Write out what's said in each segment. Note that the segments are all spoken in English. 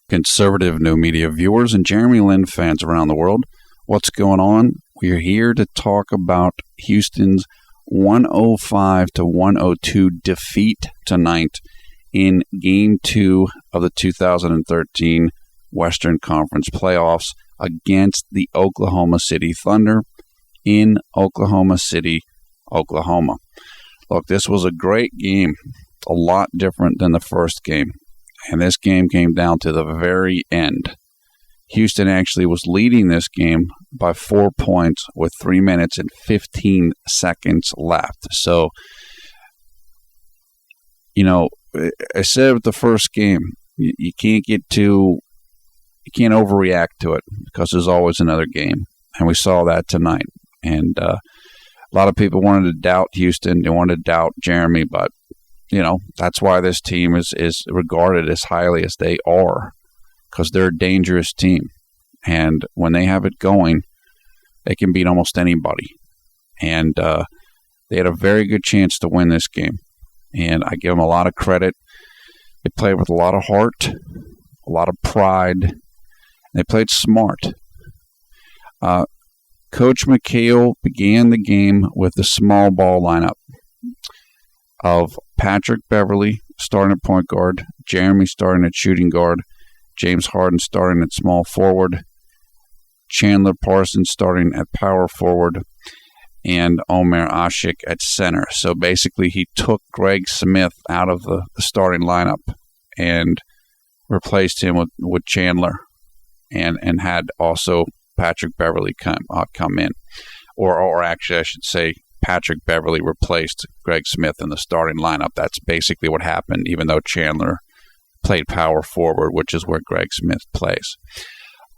Conservative no media viewers and JeremyLin fans around the world, what's going on? We're here to talk about Houston's 105-102 defeat tonight in Game 2 of the 2013 Western Conference Playoffs against the Oklahoma City Thunder in Oklahoma City, Oklahoma. Look, this was a great game, a lot different than the first game. And this game came down to the very end. Houston actually was leading this game by 4 points with 3 minutes and 15 seconds left. So, I said with the first game, you can't overreact to it because there's always another game. And we saw that tonight. And a lot of people wanted to doubt Houston. They wanted to doubt Jeremy, but that's why this team is regarded as highly as they are, because they're a dangerous team. And when they have it going, they can beat almost anybody. And they had a very good chance to win this game. And I give them a lot of credit. They played with a lot of heart, a lot of pride. And they played smart. Coach McHale began the game with the small ball lineup of Patrick Beverley starting at point guard, Jeremy starting at shooting guard, James Harden starting at small forward, Chandler Parsons starting at power forward, and Omer Asik at center. So basically he took Greg Smith out of the starting lineup and replaced him with Chandler and had also Patrick Beverley come in. Or actually I should say Patrick Beverley replaced Greg Smith in the starting lineup. That's basically what happened, even though Chandler played power forward, which is where Greg Smith plays.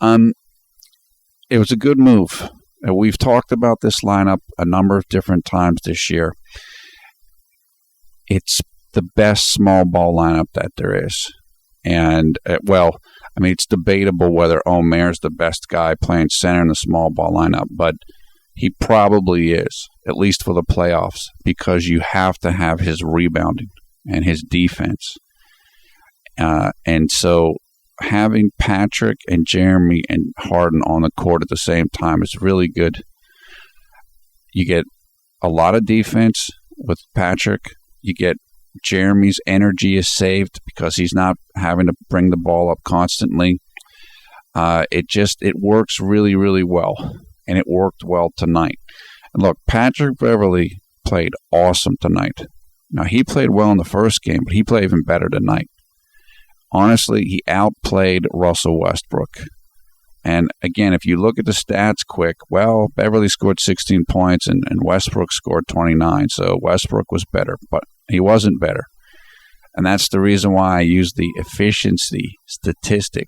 It was a good move. We've talked about this lineup a number of different times this year. It's the best small ball lineup that there is. And, it's debatable whether Omer's the best guy playing center in the small ball lineup, but he probably is, at least for the playoffs, because you have to have his rebounding and his defense. And so having Patrick and Jeremy and Harden on the court at the same time is really good. You get a lot of defense with Patrick. You get Jeremy's energy is saved because he's not having to bring the ball up constantly. It works really, really well. And it worked well tonight. And look, Patrick Beverley played awesome tonight. Now, he played well in the first game, but he played even better tonight. Honestly, he outplayed Russell Westbrook. And again, if you look at the stats quick, Beverley scored 16 points and Westbrook scored 29. So Westbrook was better, but he wasn't better. And that's the reason why I use the efficiency statistic.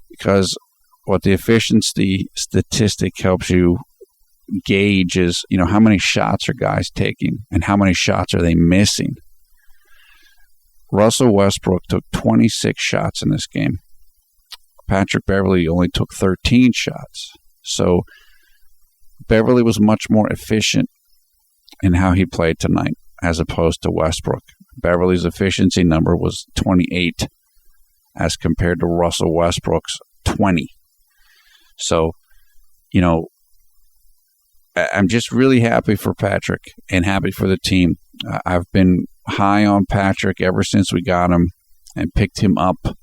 Because what the efficiency statistic helps you gauge is, how many shots are guys taking and how many shots are they missing. Russell Westbrook took 26 shots in this game. Patrick Beverley only took 13 shots. So Beverley was much more efficient in how he played tonight as opposed to Westbrook. Beverley's efficiency number was 28 as compared to Russell Westbrook's 20. So, I'm just really happy for Patrick and happy for the team. I've been high on Patrick ever since we got him and picked him up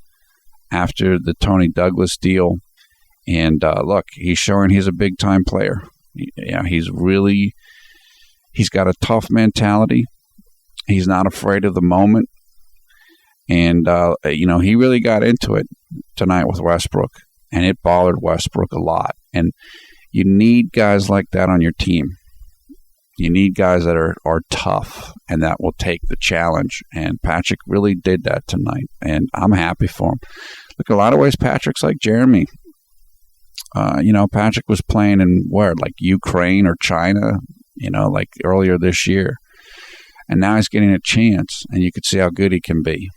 after the Tony Douglas deal. And look, he's showing he's a big-time player. He's got a tough mentality. He's not afraid of the moment. And, he really got into it tonight with Westbrook. And it bothered Westbrook a lot. And you need guys like that on your team. You need guys that are tough and that will take the challenge. And Patrick really did that tonight. And I'm happy for him. Look, a lot of ways, Patrick's like Jeremy. Patrick was playing in like Ukraine or China, like earlier this year. And now he's getting a chance. And you can see how good he can be.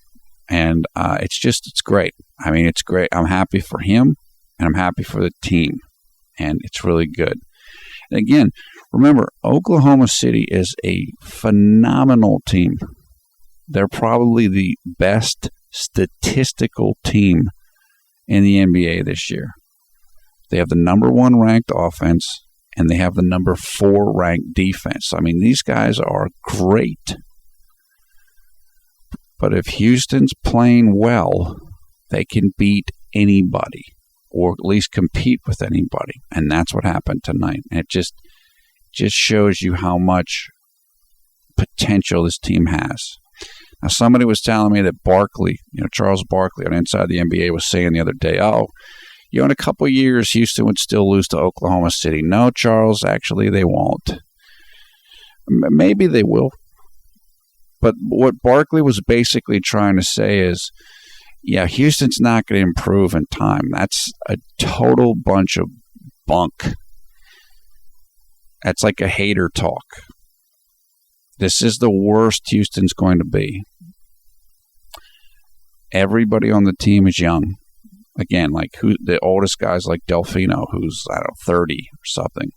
And it's great. It's great. I'm happy for him, and I'm happy for the team. And it's really good. And again, remember, Oklahoma City is a phenomenal team. They're probably the best statistical team in the NBA this year. They have the number 1 ranked offense, and they have the number 4 ranked defense. I mean, these guys are great. But if Houston's playing well, they can beat anybody, or at least compete with anybody. And that's what happened tonight. And it just shows you how much potential this team has. Now, somebody was telling me that Barkley, Charles Barkley on Inside the NBA was saying the other day, in a couple of years, Houston would still lose to Oklahoma City. No, Charles, actually, they won't. Maybe they will. But what Barkley was basically trying to say is, Houston's not going to improve in time. That's a total bunch of bunk. That's like a hater talk. This is the worst Houston's going to be. Everybody on the team is young. Again, the oldest guy's like Delfino, who's, 30 or something.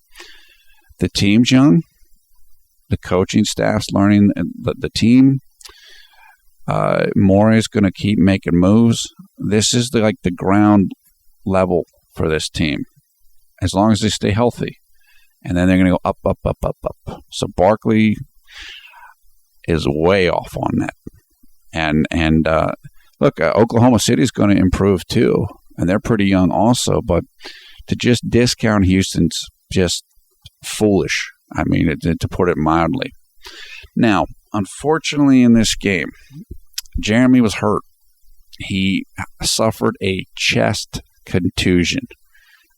The team's young. The coaching staff's learning the team. Morey's going to keep making moves. This is the ground level for this team, as long as they stay healthy. And then they're going to go up, up, up, up, up. So Barkley is way off on that. And look, Oklahoma City is going to improve too, and they're pretty young also. But to just discount Houston's just foolish. I mean, to put it mildly. Now, unfortunately, in this game, Jeremy was hurt. He suffered a chest contusion,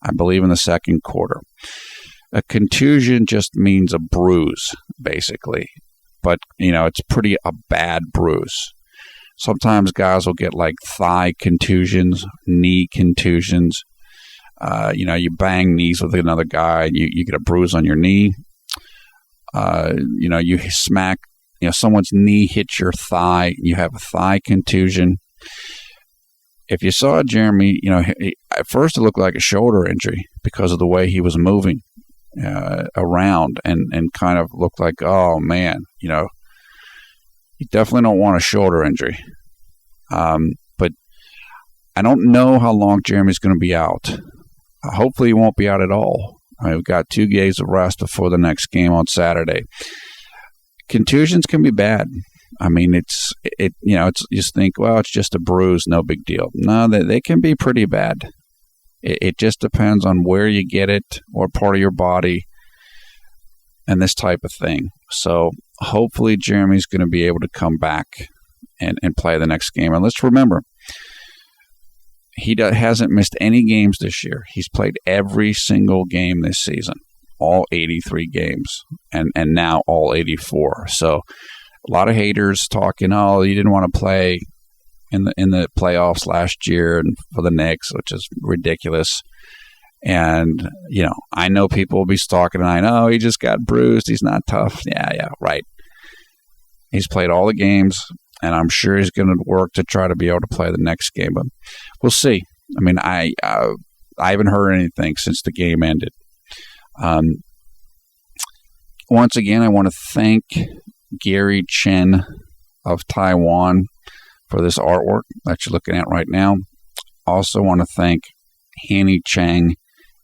I believe, in the second quarter. A contusion just means a bruise, basically. But, it's a bad bruise. Sometimes guys will get thigh contusions, knee contusions. You bang knees with another guy, you get a bruise on your knee. You smack, someone's knee hits your thigh, you have a thigh contusion. If you saw Jeremy, at first it looked like a shoulder injury because of the way he was moving around and kind of looked like, oh man, you definitely don't want a shoulder injury. But I don't know how long Jeremy's going to be out. Hopefully he won't be out at all. We've got 2 days of rest before the next game on Saturday. Contusions can be bad. I mean, it's you just think, well, it's just a bruise, no big deal. No, they can be pretty bad. It just depends on where you get it, or part of your body, and this type of thing. So hopefully Jeremy's going to be able to come back and play the next game. And let's remember, he hasn't missed any games this year. He's played every single game this season, all 83 games, and now all 84. So a lot of haters talking, you didn't want to play in the playoffs last year and for the Knicks, which is ridiculous. And, I know people will be stalking tonight. Oh, he just got bruised. He's not tough. Yeah, right. He's played all the games, and I'm sure he's going to work to try to be able to play the next game. But we'll see. I mean, I haven't heard anything since the game ended. Once again, I want to thank Gary Chen of Taiwan for this artwork that you're looking at right now. Also want to thank Hanny Chang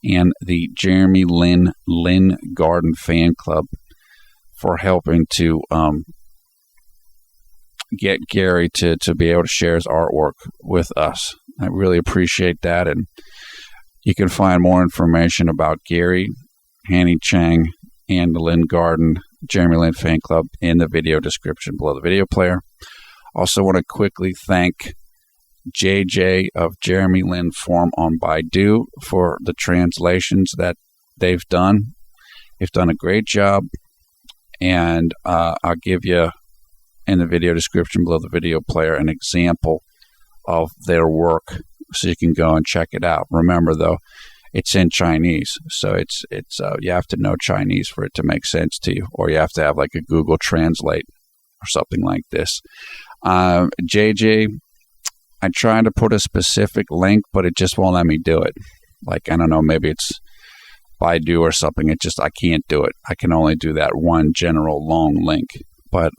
and the JeremyLin Garden Fan Club for helping to get Gary to be able to share his artwork with us. I really appreciate that. And you can find more information about Gary, Hanny Chang, and the Lin Garden JeremyLin Fan Club in the video description below the video player. Also want to quickly thank JJ of JeremyLin Forum on Baidu for the translations that they've done. They've done a great job, and I'll give you in the video description below the video player an example of their work so you can go and check it out. Remember, though, it's in Chinese, so it's you have to know Chinese for it to make sense to you, or you have to have like a Google Translate or something like this. JJ, I tried to put a specific link, but it just won't let me do it. Like, I don't know, maybe it's Baidu or something. I can't do it. I can only do that one general long link. But,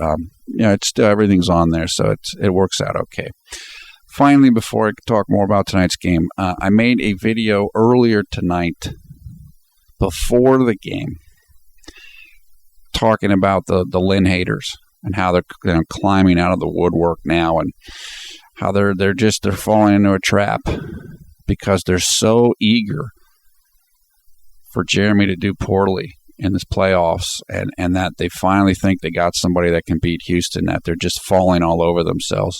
it's still, everything's on there, so it works out okay. finally, before I talk more about tonight's game, I made a video earlier tonight before the game talking about the JLin Haters and how they're climbing out of the woodwork now, and how they're falling into a trap because they're so eager for Jeremy to do poorly in this playoffs, and that they finally think they got somebody that can beat Houston, that they're just falling all over themselves.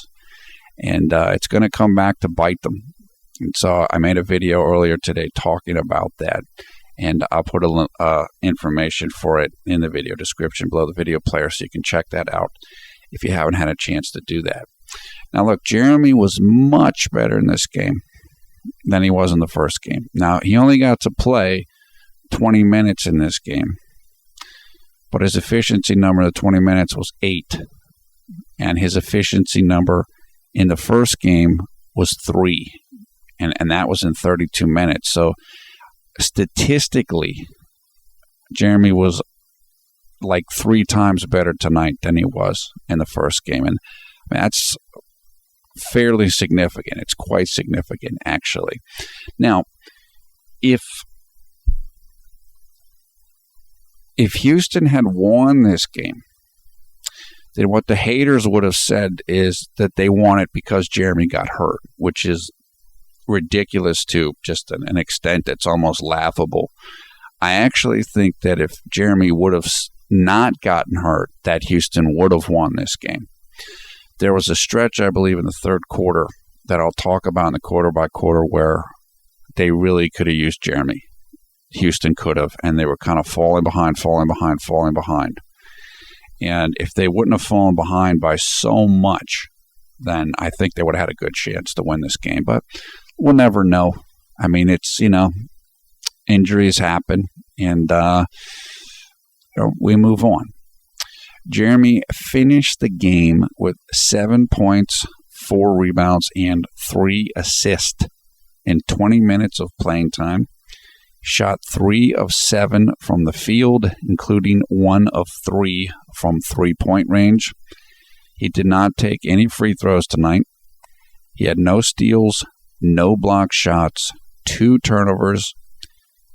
And it's going to come back to bite them. And so I made a video earlier today talking about that, and I'll put information for it in the video description below the video player so you can check that out if you haven't had a chance to do that. Now, look, Jeremy was much better in this game than he was in the first game. Now, he only got to play 20 minutes in this game, but his efficiency number in the 20 minutes was 8, and his efficiency number in the first game was 3, and that was in 32 minutes. So statistically, Jeremy was like 3 times better tonight than he was in the first game, and that's fairly significant. It's quite significant, actually. Now, if Houston had won this game, then what the haters would have said is that they won it because Jeremy got hurt, which is ridiculous to just an extent that's almost laughable. I actually think that if Jeremy would have not gotten hurt, that Houston would have won this game. There was a stretch, I believe, in the third quarter that I'll talk about in the quarter by quarter where they really could have used Jeremy. Houston could have, and they were kind of falling behind. And if they wouldn't have fallen behind by so much, then I think they would have had a good chance to win this game. But we'll never know. I mean, it's, injuries happen, and we move on. Jeremy finished the game with 7 points, 4 rebounds, and 3 assists in 20 minutes of playing time. Shot 3 of 7 from the field, including 1 of 3 from three-point range. He did not take any free throws tonight. He had no steals, no block shots, 2 turnovers,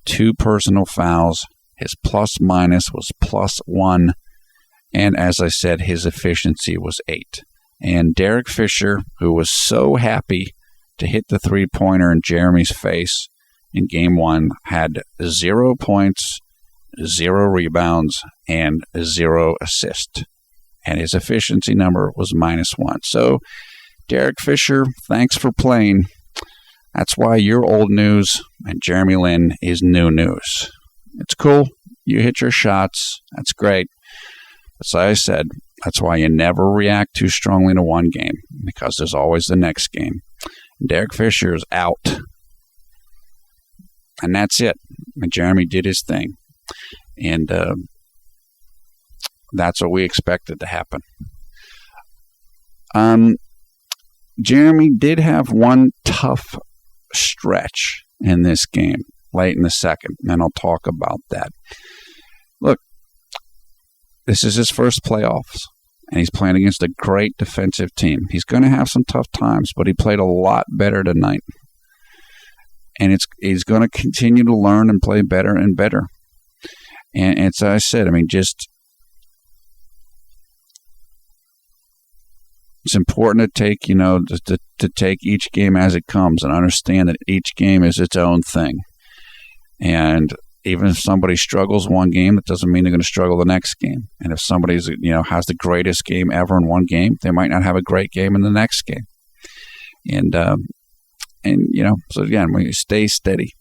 2 personal fouls. His plus-minus was +1. And as I said, his efficiency was 8. And Derek Fisher, who was so happy to hit the three-pointer in Jeremy's face in Game 1, had 0 points, 0 rebounds, and 0 assists. And his efficiency number was -1. So, Derek Fisher, thanks for playing. That's why you're old news and JeremyLin is new news. It's cool. You hit your shots. That's great. As I said, that's why you never react too strongly to one game, because there's always the next game. Derek Fisher is out. And that's it. And Jeremy did his thing. And that's what we expected to happen. Jeremy did have one tough stretch in this game late in the second, and I'll talk about that. Look, this is his first playoffs, and he's playing against a great defensive team. He's going to have some tough times, but he played a lot better tonight. And he's going to continue to learn and play better and better. And as I said, I mean, just it's important to take, to take each game as it comes and understand that each game is its own thing. And even if somebody struggles one game, that doesn't mean they're going to struggle the next game. And if somebody's, has the greatest game ever in one game, they might not have a great game in the next game. And so again, we stay steady.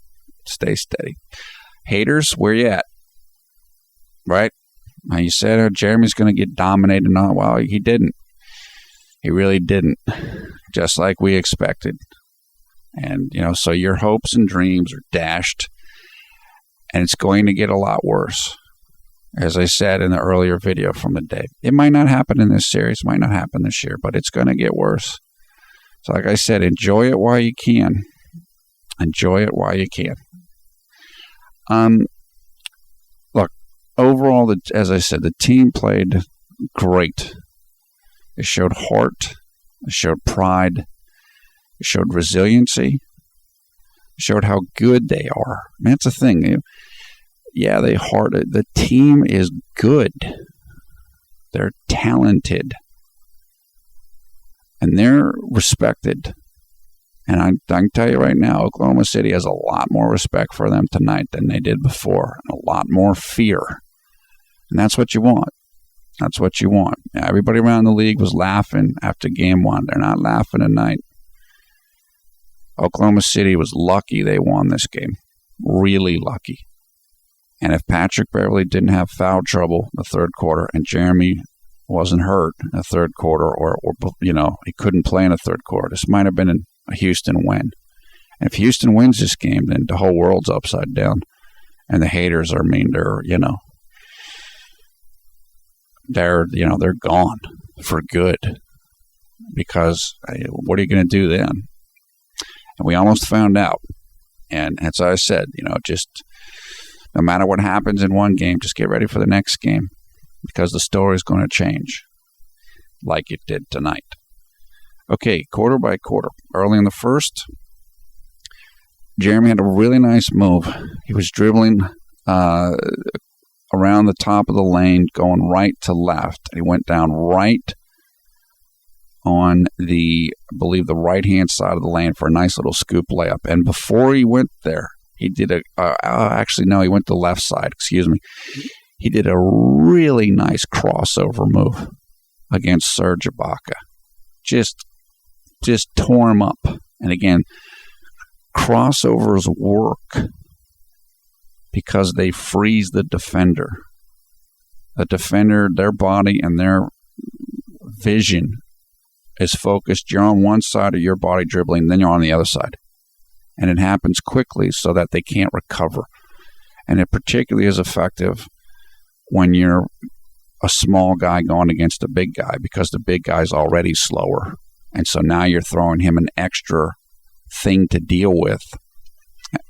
Haters, where you at? Right? Now you said Jeremy's going to get dominated. No, well, he didn't. He really didn't. Just like we expected. And, so your hopes and dreams are dashed. And it's going to get a lot worse. As I said in the earlier video from the day. It might not happen in this series, might not happen this year, but it's going to get worse. So like I said, enjoy it while you can. Enjoy it while you can. Look, overall, as I said, the team played great. It showed heart. It showed pride. It showed resiliency. It showed how good they are. That's the thing. Yeah, the team is good. They're talented. And they're respected. And I can tell you right now, Oklahoma City has a lot more respect for them tonight than they did before. And a lot more fear. And that's what you want. That's what you want. Everybody around the league was laughing after game one. They're not laughing tonight. Oklahoma City was lucky they won this game. Really lucky. And if Patrick Beverley didn't have foul trouble in the third quarter and Jeremy wasn't hurt in the third quarter or he couldn't play in the third quarter, this might have been a Houston win. And if Houston wins this game, then the whole world's upside down. And the haters they're gone for good. Because what are you going to do then? And we almost found out. And as I said, just no matter what happens in one game, just get ready for the next game because the story is going to change like it did tonight. Okay, quarter by quarter. Early in the first, Jeremy had a really nice move. He was dribbling around the top of the lane, going right to left. And he went down right on the right-hand side of the lane for a nice little scoop layup. And before he went there, he did he went to the left side, excuse me. He did a really nice crossover move against Serge Ibaka. Just tore him up. And again, crossovers work because they freeze the defender. The defender, their body and their vision is focused. You're on one side of your body dribbling, then you're on the other side. And it happens quickly so that they can't recover. And it particularly is effective when you're a small guy going against a big guy because the big guy's already slower. And so now you're throwing him an extra thing to deal with.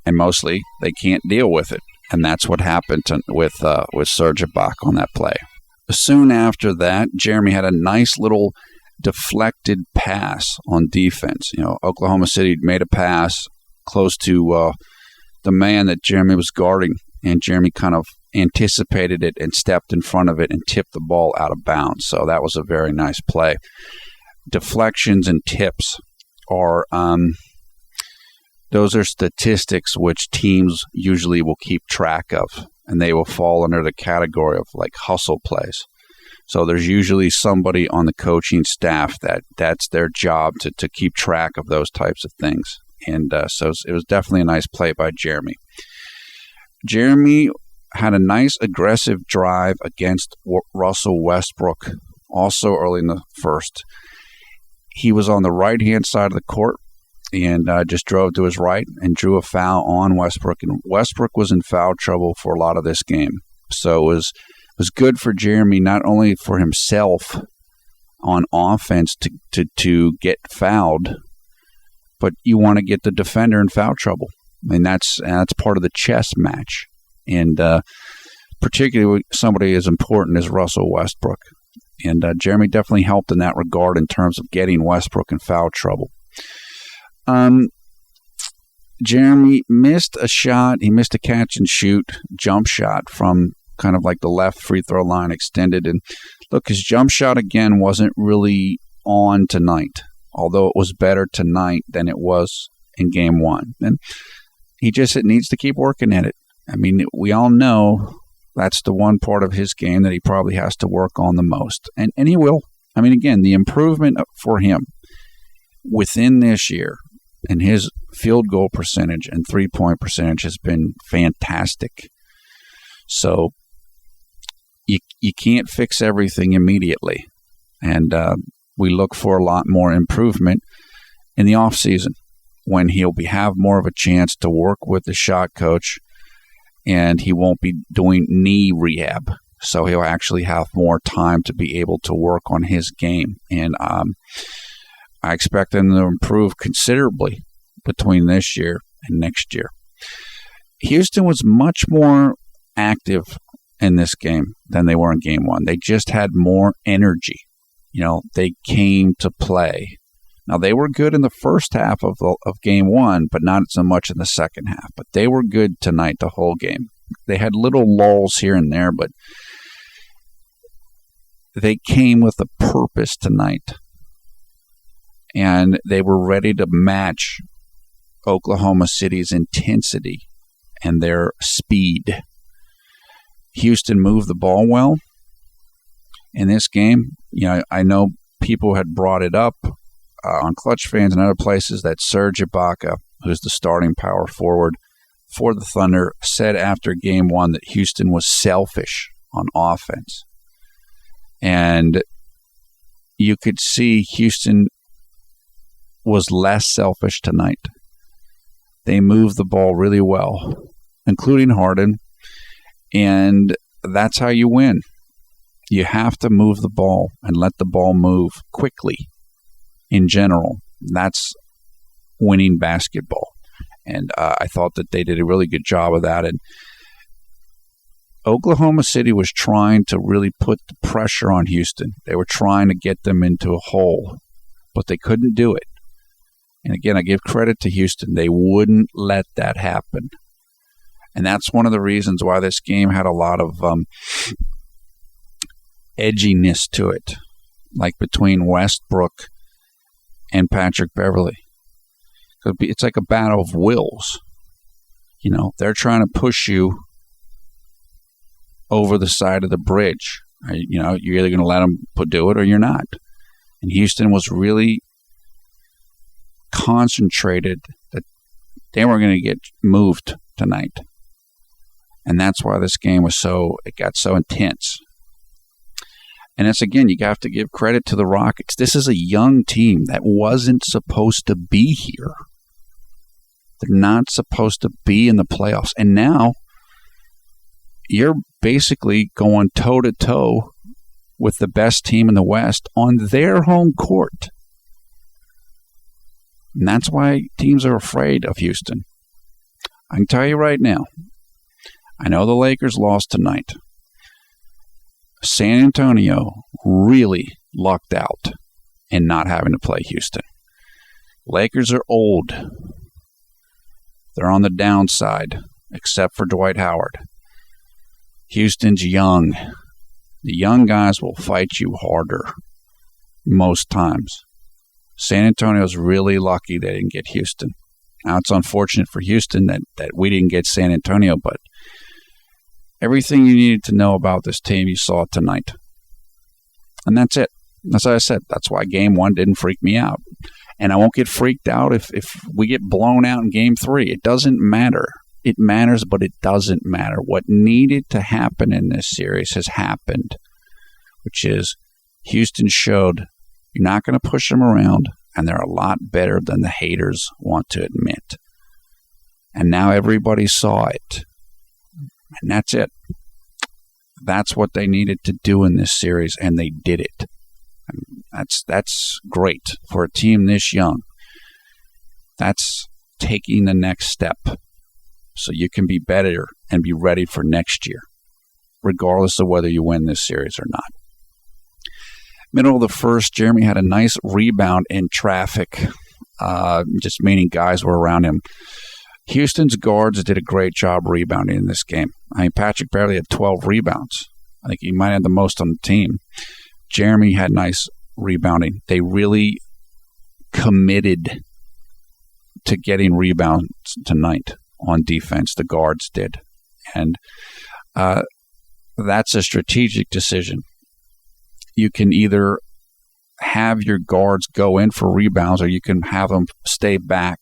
And mostly they can't deal with it. And that's what happened with Serge Ibaka on that play. Soon after that, Jeremy had a nice little deflected pass on defense. Oklahoma City made a pass close to the man that Jeremy was guarding, and Jeremy kind of anticipated it and stepped in front of it and tipped the ball out of bounds. So that was a very nice play. Deflections and tips are those are statistics which teams usually will keep track of, and they will fall under the category of like hustle plays. So there's usually somebody on the coaching staff that's their job to keep track of those types of things. And so it was definitely a nice play by Jeremy. Jeremy had a nice aggressive drive against Russell Westbrook also early in the first. He was on the right-hand side of the court and just drove to his right and drew a foul on Westbrook. And Westbrook was in foul trouble for a lot of this game. So it was good for Jeremy, not only for himself on offense to get fouled, but you want to get the defender in foul trouble. I mean, that's part of the chess match. And particularly somebody as important as Russell Westbrook. And Jeremy definitely helped in that regard in terms of getting Westbrook in foul trouble. Jeremy missed a shot. He missed a catch and shoot jump shot from kind of like the left free throw line extended. And look, his jump shot again wasn't really on tonight, although it was better tonight than it was in game one. And it needs to keep working at it. I mean, we all know that's the one part of his game that he probably has to work on the most. And he will. I mean, again, the improvement for him within this year and his field goal percentage and three-point percentage has been fantastic. So you can't fix everything immediately. And we look for a lot more improvement in the offseason when he'll have more of a chance to work with the shot coach, and he won't be doing knee rehab. So he'll actually have more time to be able to work on his game. And I expect him to improve considerably between this year and next year. Houston was much more active in this game than they were in game one. They just had more energy. They came to play. Now, they were good in the first half of game one, but not so much in the second half. But they were good tonight the whole game. They had little lulls here and there, but they came with a purpose tonight. And they were ready to match Oklahoma City's intensity and their speed. Houston moved the ball well in this game. I know people had brought it up on Clutch Fans and other places that Serge Ibaka, who's the starting power forward for the Thunder, said after game one that Houston was selfish on offense. And you could see Houston was less selfish tonight. They moved the ball really well, including Harden, and that's how you win. You have to move the ball and let the ball move quickly in general. That's winning basketball. And I thought that they did a really good job of that. And Oklahoma City was trying to really put the pressure on Houston. They were trying to get them into a hole, but they couldn't do it. And again, I give credit to Houston. They wouldn't let that happen. And that's one of the reasons why this game had a lot of edginess to it, like between Westbrook and Patrick Beverley. It's like a battle of wills. They're trying to push you over the side of the bridge. You're either going to let them do it or you're not. And Houston was really concentrated that they were going to get moved tonight. And that's why this game it got so intense. And that's, again, you have to give credit to the Rockets. This is a young team that wasn't supposed to be here. They're not supposed to be in the playoffs. And now you're basically going toe-to-toe with the best team in the West on their home court. And that's why teams are afraid of Houston. I can tell you right now, I know the Lakers lost tonight. San Antonio really lucked out in not having to play Houston. Lakers are old. They're on the downside, except for Dwight Howard. Houston's young. The young guys will fight you harder most times. San Antonio's really lucky they didn't get Houston. Now, it's unfortunate for Houston that we didn't get San Antonio, but everything you needed to know about this team you saw tonight. And that's it. That's what I said. That's why game one didn't freak me out. And I won't get freaked out if we get blown out in game three. It doesn't matter. It matters, but it doesn't matter. What needed to happen in this series has happened, which is Houston showed you're not going to push them around, and they're a lot better than the haters want to admit. And now everybody saw it. And that's it. That's what they needed to do in this series, and they did it. And that's great for a team this young. That's taking the next step so you can be better and be ready for next year, regardless of whether you win this series or not. Middle of the first, Jeremy had a nice rebound in traffic, just meaning guys were around him. Houston's guards did a great job rebounding in this game. Patrick Beverley had 12 rebounds. I think he might have the most on the team. Jeremy had nice rebounding. They really committed to getting rebounds tonight on defense. The guards did. And that's a strategic decision. You can either have your guards go in for rebounds or you can have them stay back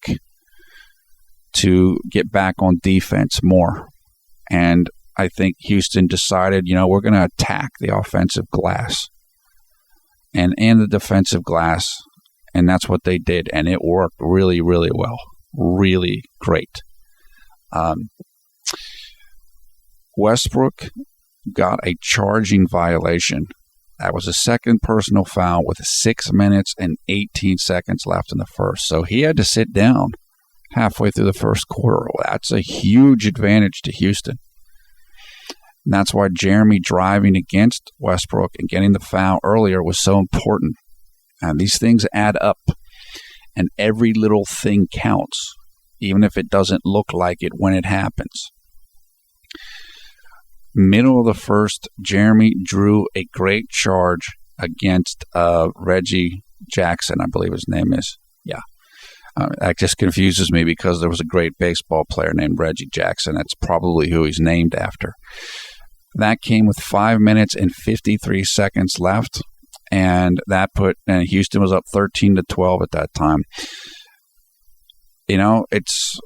to get back on defense more. And I think Houston decided, we're going to attack the offensive glass and the defensive glass. And that's what they did. And it worked really, really well. Really great. Westbrook got a charging violation. That was a second personal foul with 6 minutes and 18 seconds left in the first. So he had to sit down halfway through the first quarter. That's a huge advantage to Houston. And that's why Jeremy driving against Westbrook and getting the foul earlier was so important. And these things add up. and every little thing counts, even if it doesn't look like it when it happens. Middle of the first, Jeremy drew a great charge against Reggie Jackson, I believe his name is. Yeah. That just confuses me because there was a great baseball player named Reggie Jackson. That's probably who he's named after. That came with 5 minutes and 53 seconds left, and Houston was up 13-12 at that time. It's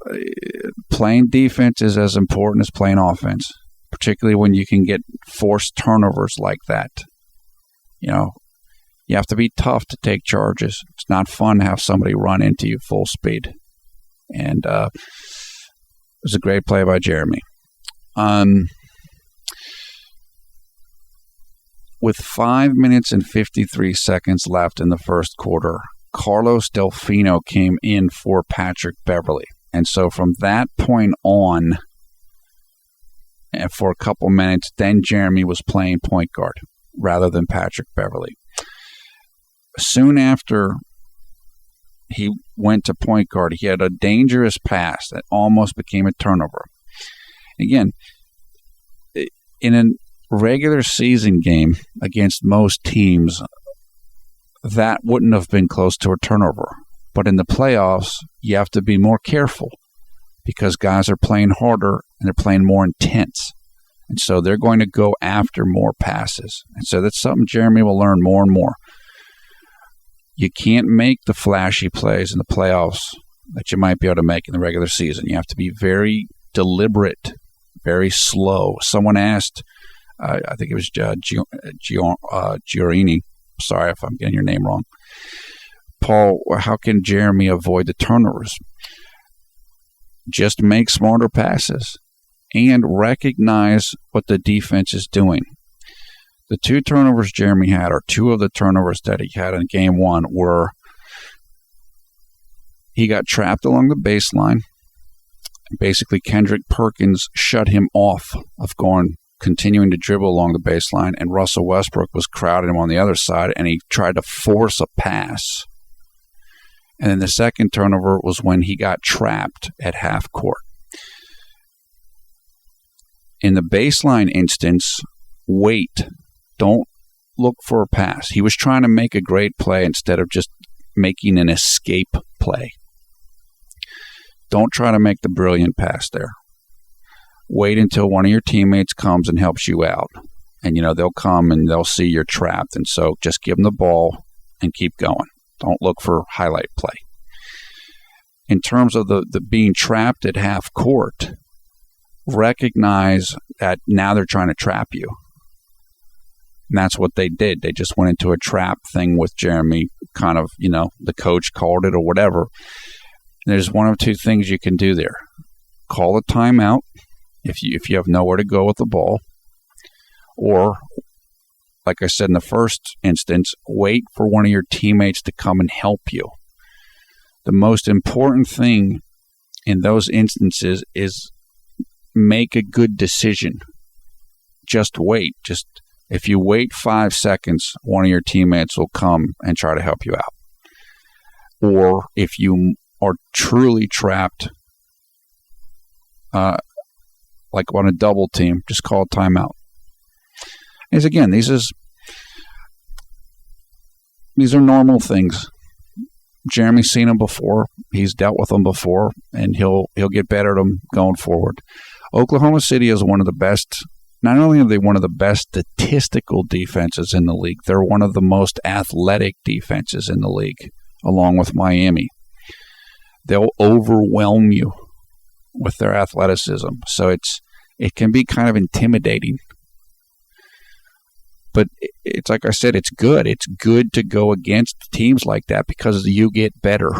playing defense is as important as playing offense, particularly when you can get forced turnovers like that. You have to be tough to take charges. It's not fun to have somebody run into you full speed. And it was a great play by Jeremy. With 5 minutes and 53 seconds left in the first quarter, Carlos Delfino came in for Patrick Beverley. And so from that point on, and for a couple minutes, then Jeremy was playing point guard rather than Patrick Beverley. Soon after he went to point guard, he had a dangerous pass that almost became a turnover. Again, in a regular season game against most teams, that wouldn't have been close to a turnover. But in the playoffs, you have to be more careful because guys are playing harder and they're playing more intense. And so they're going to go after more passes. And so that's something Jeremy will learn more and more. You can't make the flashy plays in the playoffs that you might be able to make in the regular season. You have to be very deliberate, very slow. Someone asked, I think it was Giorini. Sorry if I'm getting your name wrong. Paul, how can Jeremy avoid the turnovers? Just make smarter passes and recognize what the defense is doing. The 2 turnovers Jeremy had, or 2 of the turnovers that he had in game 1, were he got trapped along the baseline. Basically, Kendrick Perkins shut him off of continuing to dribble along the baseline, and Russell Westbrook was crowding him on the other side, and he tried to force a pass. And then the second turnover was when he got trapped at half court. In the baseline instance, wait. Don't look for a pass. He was trying to make a great play instead of just making an escape play. Don't try to make the brilliant pass there. Wait until one of your teammates comes and helps you out. And, they'll come and they'll see you're trapped. And so just give them the ball and keep going. Don't look for highlight play. In terms of the being trapped at half court, recognize that now they're trying to trap you. And that's what they did. They just went into a trap thing with Jeremy, kind of, the coach called it or whatever. And there's one of 2 things you can do there. Call a timeout if you have nowhere to go with the ball. Or, like I said in the first instance, wait for one of your teammates to come and help you. The most important thing in those instances is make a good decision. Just wait. If you wait 5 seconds, one of your teammates will come and try to help you out. Or if you are truly trapped, like on a double team, just call a timeout. These are normal things. Jeremy's seen them before. He's dealt with them before, and he'll get better at them going forward. Oklahoma City is one of the best. Not only are they one of the best statistical defenses in the league, they're one of the most athletic defenses in the league, along with Miami. They'll overwhelm you with their athleticism. So it can be kind of intimidating. But it's like I said, it's good. It's good to go against teams like that because you get better.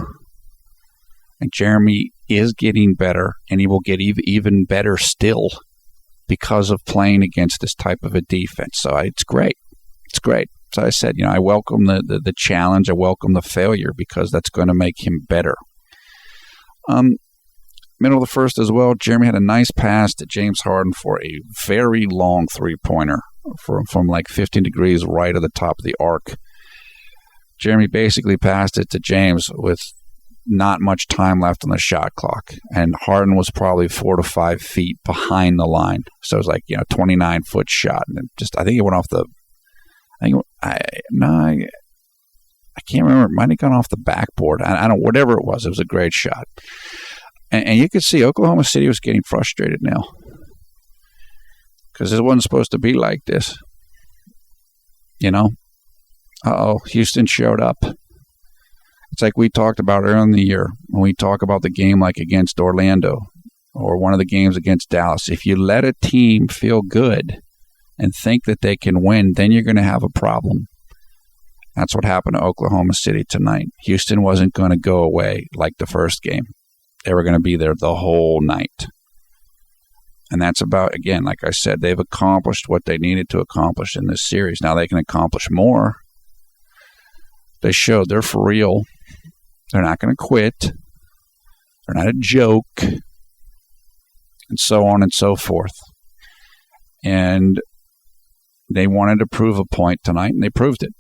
And Jeremy is getting better, and he will get even better still because of playing against this type of a defense. So it's great. It's great. So I said, I welcome the challenge. I welcome the failure because that's going to make him better. Middle of the first as well, Jeremy had a nice pass to James Harden for a very long three-pointer from like 15 degrees right at the top of the arc. Jeremy basically passed it to James with not much time left on the shot clock, and Harden was probably 4 to 5 feet behind the line. So it was like 29-foot shot, and I think it went off the. I can't remember. It might have gone off the backboard. I don't. Whatever it was a great shot, and you could see Oklahoma City was getting frustrated now because it wasn't supposed to be like this. Houston showed up. It's like we talked about earlier in the year when we talk about the game like against Orlando or one of the games against Dallas. If you let a team feel good and think that they can win, then you're going to have a problem. That's what happened to Oklahoma City tonight. Houston wasn't going to go away like the first game. They were going to be there the whole night. And that's about, again, like I said, they've accomplished what they needed to accomplish in this series. Now they can accomplish more. They showed they're for real. They're not going to quit. They're not a joke. And so on and so forth. And they wanted to prove a point tonight, and they proved it.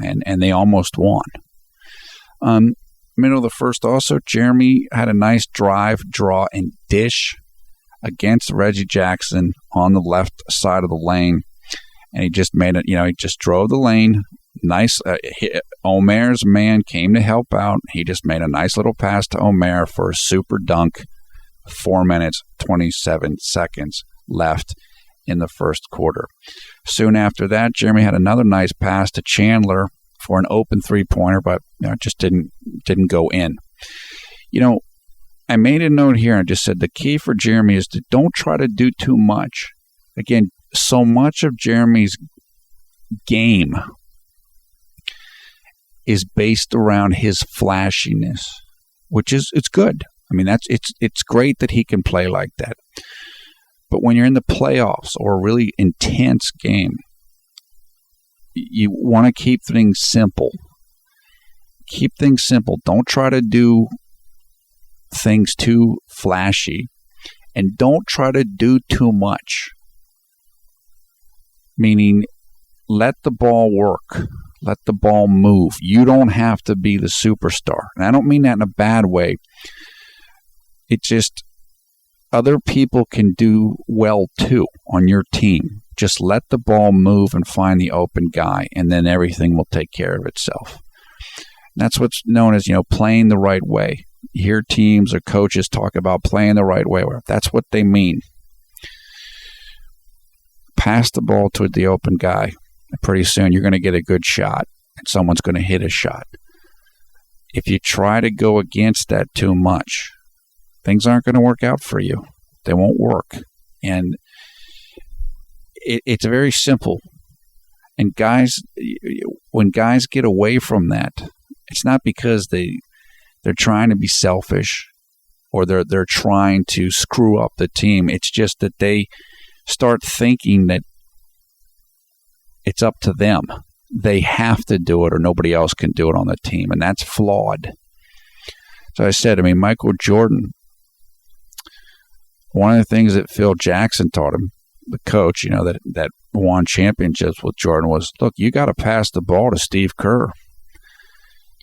And they almost won. Middle of the first also, Jeremy had a nice drive, draw, and dish against Reggie Jackson on the left side of the lane. And he just made it, he just drove the lane. Nice. Omer's man came to help out. He just made a nice little pass to Omer for a super dunk. 4 minutes, 27 seconds left in the first quarter. Soon after that, Jeremy had another nice pass to Chandler for an open three-pointer, but it just didn't go in. I made a note here and just said the key for Jeremy is to don't try to do too much. Again, so much of Jeremy's game is based around his flashiness, which is it's good. I mean, it's great that he can play like that. But when you're in the playoffs or a really intense game, you want to keep things simple. Keep things simple. Don't try to do things too flashy, and don't try to do too much. Meaning, let the ball work. Let the ball move. You don't have to be the superstar. And I don't mean that in a bad way. It just, other people can do well too on your team. Just let the ball move and find the open guy, and then everything will take care of itself. And that's what's known as, playing the right way. You hear teams or coaches talk about playing the right way. That's what they mean. Pass the ball to the open guy. Pretty soon you're going to get a good shot, and someone's going to hit a shot. If you try to go against that too much, things aren't going to work out for you. They won't work. And it's very simple. And guys, when guys get away from that, it's not because they're trying to be selfish or they're trying to screw up the team. It's just that they start thinking that it's up to them. They have to do it or nobody else can do it on the team, and that's flawed. So I said, Michael Jordan, one of the things that Phil Jackson taught him, the coach, that won championships with Jordan, was, look, you got to pass the ball to Steve Kerr.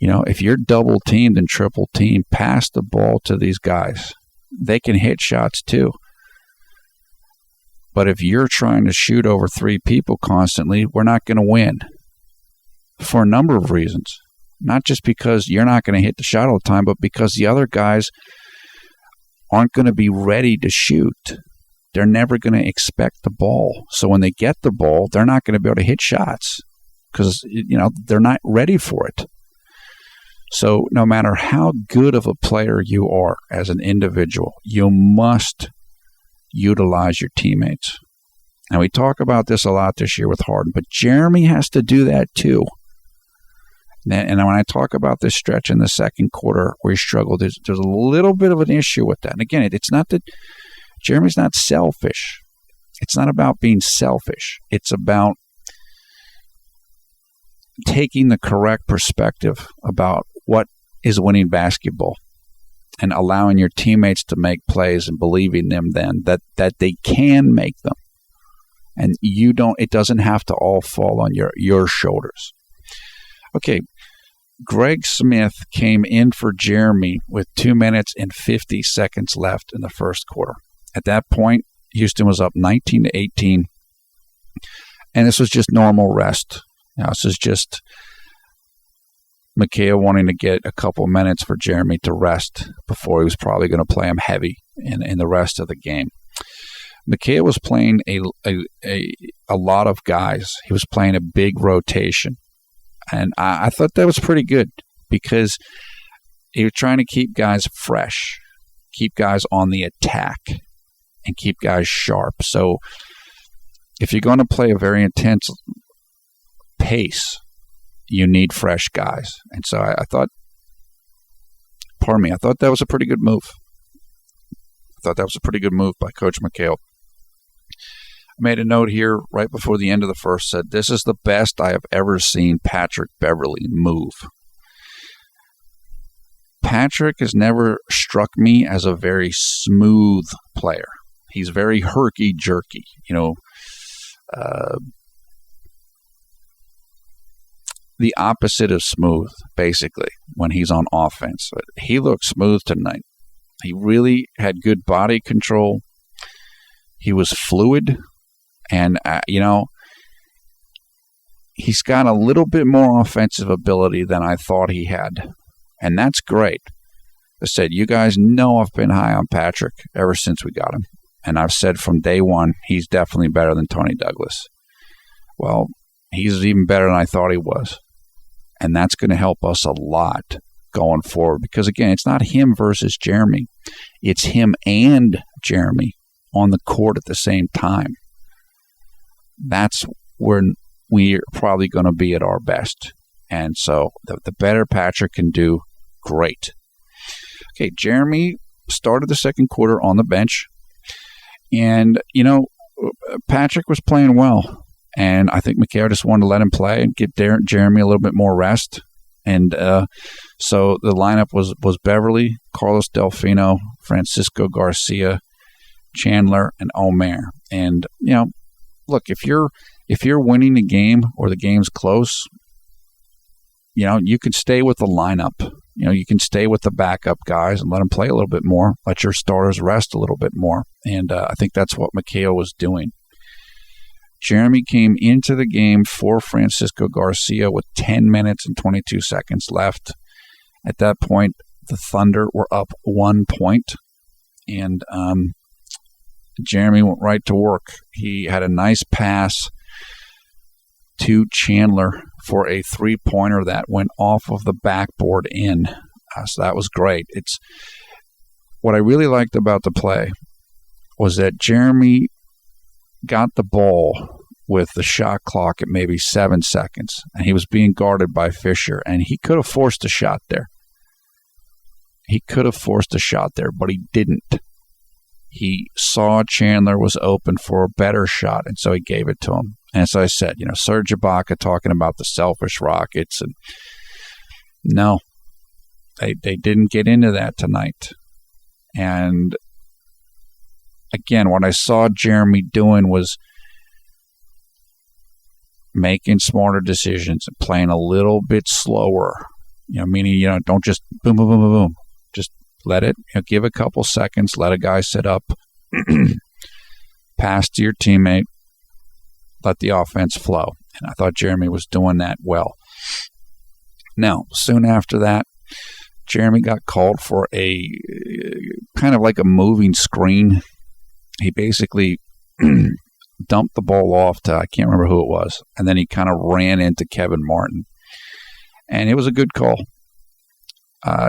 If you're double teamed and triple teamed, pass the ball to these guys. They can hit shots too. But if you're trying to shoot over 3 people constantly, we're not going to win for a number of reasons. Not just because you're not going to hit the shot all the time, but because the other guys aren't going to be ready to shoot. They're never going to expect the ball. So when they get the ball, they're not going to be able to hit shots because, they're not ready for it. So no matter how good of a player you are as an individual, you must utilize your teammates. And we talk about this a lot this year with Harden, but Jeremy has to do that too. And when I talk about this stretch in the second quarter where he struggled, there's a little bit of an issue with that. And again, it's not that Jeremy's not selfish. It's not about being selfish. It's about taking the correct perspective about what is winning basketball and allowing your teammates to make plays and believing them then that they can make them. And it doesn't have to all fall on your shoulders. Okay, Greg Smith came in for Jeremy with 2 minutes and 50 seconds left in the first quarter. At that point, Houston was up 19-18, and this was just normal rest. This is just Mikhail wanting to get a couple minutes for Jeremy to rest before he was probably going to play him heavy in the rest of the game. Mikhail was playing a lot of guys. He was playing a big rotation. And I thought that was pretty good because he was trying to keep guys fresh, keep guys on the attack, and keep guys sharp. So if you're going to play a very intense pace, you need fresh guys. And so I thought that was a pretty good move. I thought that was a pretty good move by Coach Mikhail. I made a note here right before the end of the first, said, "This is the best I have ever seen Patrick Beverley move." Patrick has never struck me as a very smooth player. He's very herky-jerky, the opposite of smooth, basically, when he's on offense. But he looked smooth tonight. He really had good body control. He was fluid. And, he's got a little bit more offensive ability than I thought he had. And that's great. I said, you guys know I've been high on Patrick ever since we got him. And I've said from day one, he's definitely better than Tony Douglas. Well, he's even better than I thought he was. And that's going to help us a lot going forward. Because, again, it's not him versus Jeremy. It's him and Jeremy on the court at the same time. That's where we're probably going to be at our best. And so the better Patrick can do, great. Okay, Jeremy started the second quarter on the bench. And, Patrick was playing well. And I think Mikhail just wanted to let him play and give Jeremy a little bit more rest. And so the lineup was Beverly, Carlos Delfino, Francisco Garcia, Chandler, and Omer. And, look, if you're winning the game or the game's close, you can stay with the lineup. You can stay with the backup guys and let them play a little bit more. Let your starters rest a little bit more. And I think that's what Mikhail was doing. Jeremy came into the game for Francisco Garcia with 10 minutes and 22 seconds left. At that point, the Thunder were up 1 point. And Jeremy went right to work. He had a nice pass to Chandler for a three-pointer that went off of the backboard in. So that was great. It's what I really liked about the play was that Jeremy got the ball with the shot clock at maybe 7 seconds, and he was being guarded by Fisher, and he could have forced a shot there. But he didn't. He saw Chandler was open for a better shot, and so he gave it to him. And as I said, Serge Ibaka talking about the selfish Rockets, and no, they didn't get into that tonight. And again, what I saw Jeremy doing was making smarter decisions and playing a little bit slower. Meaning, don't just boom, boom, boom, boom, boom. Just let it, give a couple seconds, let a guy sit up, pass to your teammate, let the offense flow. And I thought Jeremy was doing that well. Now, soon after that, Jeremy got called for a kind of like a moving screen. He basically dumped the ball off to, I can't remember who it was, and then he kind of ran into Kevin Martin. And it was a good call.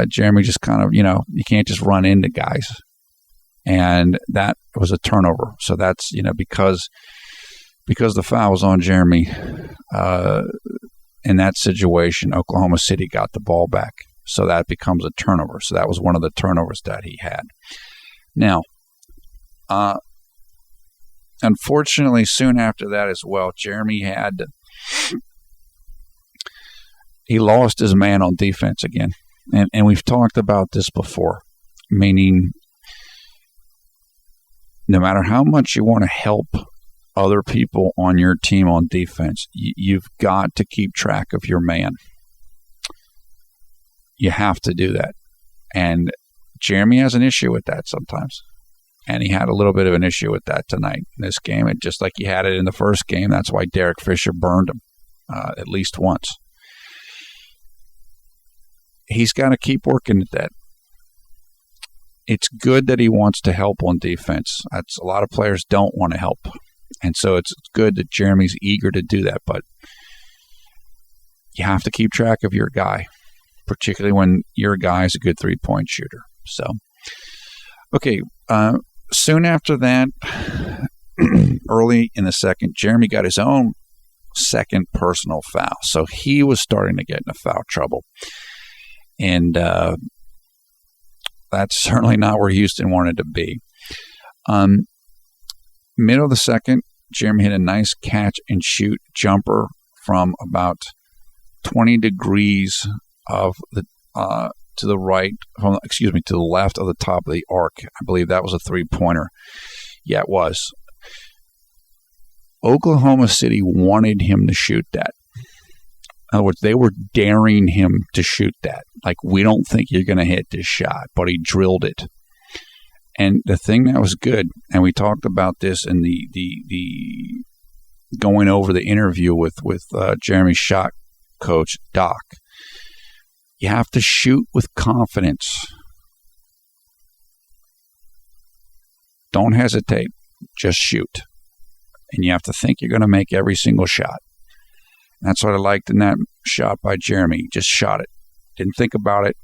Jeremy just kind of, you can't just run into guys. And that was a turnover. So that's, because the foul was on Jeremy in that situation, Oklahoma City got the ball back. So that becomes a turnover. So that was one of the turnovers that he had. Now, unfortunately, soon after that as well, Jeremy he lost his man on defense again. And we've talked about this before, meaning no matter how much you want to help other people on your team on defense, you've got to keep track of your man. You have to do that. And Jeremy has an issue with that sometimes. And he had a little bit of an issue with that tonight in this game. And just like he had it in the first game, that's why Derek Fisher burned him at least once. He's got to keep working at that. It's good that he wants to help on defense. That's a lot of players don't want to help. And so it's good that Jeremy's eager to do that. But you have to keep track of your guy, particularly when your guy is a good three-point shooter. So, okay, soon after that, early in the second, Jeremy got his own second personal foul. So he was starting to get into foul trouble. And that's certainly not where Houston wanted to be. Middle of the second, Jeremy hit a nice catch-and-shoot jumper from about 20 degrees of the to the right, to the left of the top of the arc. I believe that was a three-pointer. Yeah, it was. Oklahoma City wanted him to shoot that. In other words, they were daring him to shoot that. Like, we don't think you're going to hit this shot, but he drilled it. And the thing that was good, and we talked about this in the going over the interview with Jeremy's shot coach, Doc. You have to shoot with confidence. Don't hesitate. Just shoot. And you have to think you're going to make every single shot. That's what I liked in that shot by Jeremy. He just shot it. Didn't think about it.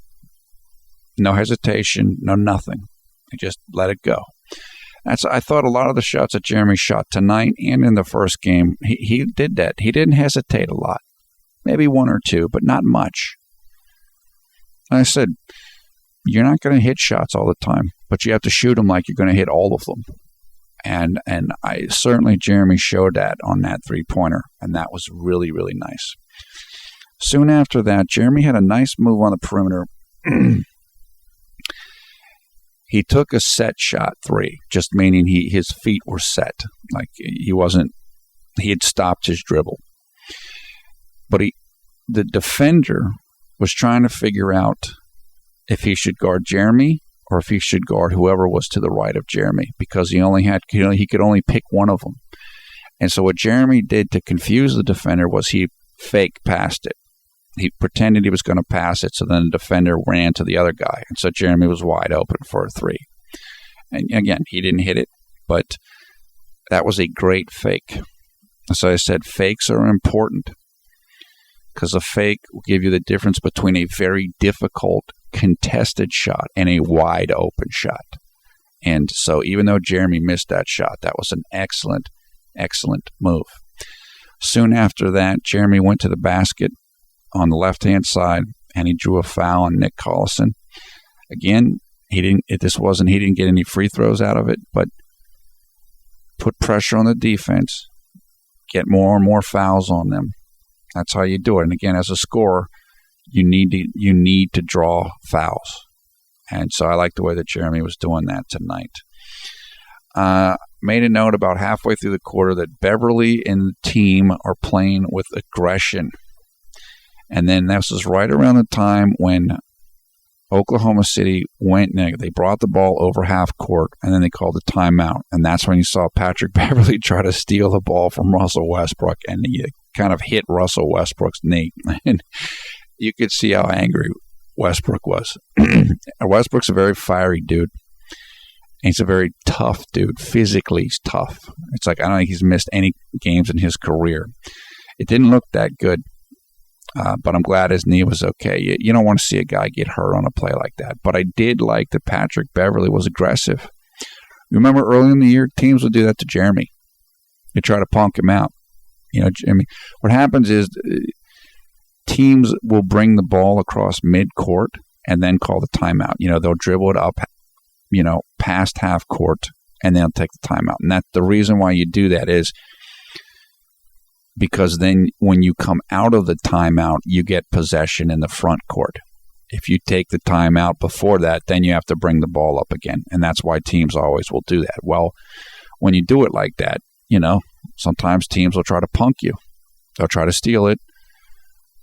No hesitation. No nothing. He just let it go. I thought a lot of the shots that Jeremy shot tonight and in the first game, he did that. He didn't hesitate a lot. Maybe one or two, but not much. I said, you're not going to hit shots all the time, but you have to shoot them like you're going to hit all of them. And Jeremy showed that on that three-pointer, and that was really, really nice. Soon after that, Jeremy had a nice move on the perimeter. He took a set shot three, just meaning his feet were set. Like he had stopped his dribble. But the defender was trying to figure out if he should guard Jeremy or if he should guard whoever was to the right of Jeremy, because he could only pick one of them. And so what Jeremy did to confuse the defender was he fake passed it. He pretended he was going to pass it, so then the defender ran to the other guy. And so Jeremy was wide open for a three. And again, he didn't hit it, but that was a great fake. So I said fakes are important, because a fake will give you the difference between a very difficult contested shot and a wide open shot. And so even though Jeremy missed that shot, that was an excellent, excellent move. Soon after that, Jeremy went to the basket on the left-hand side, and he drew a foul on Nick Collison. Again, he didn't get any free throws out of it, but put pressure on the defense, get more and more fouls on them. That's how you do it. And again, as a scorer, you need to draw fouls. And so I like the way that Jeremy was doing that tonight. Made a note about halfway through the quarter that Beverly and the team are playing with aggression. And then this was right around the time when Oklahoma City went, they brought the ball over half court, and then they called a timeout. And that's when you saw Patrick Beverly try to steal the ball from Russell Westbrook, and he kind of hit Russell Westbrook's knee. And you could see how angry Westbrook was. Westbrook's a very fiery dude. He's a very tough dude. Physically, he's tough. It's like, I don't think he's missed any games in his career. It didn't look that good. But I'm glad his knee was okay. You don't want to see a guy get hurt on a play like that. But I did like that Patrick Beverly was aggressive. Remember early in the year, teams would do that to Jeremy. They try to punk him out. What happens is teams will bring the ball across midcourt and then call the timeout. They'll dribble it up, past half court, and they'll take the timeout. And that's the reason why you do that is because then when you come out of the timeout, you get possession in the front court. If you take the timeout before that, then you have to bring the ball up again. And that's why teams always will do that. Well, when you do it like that, sometimes teams will try to punk you. They'll try to steal it,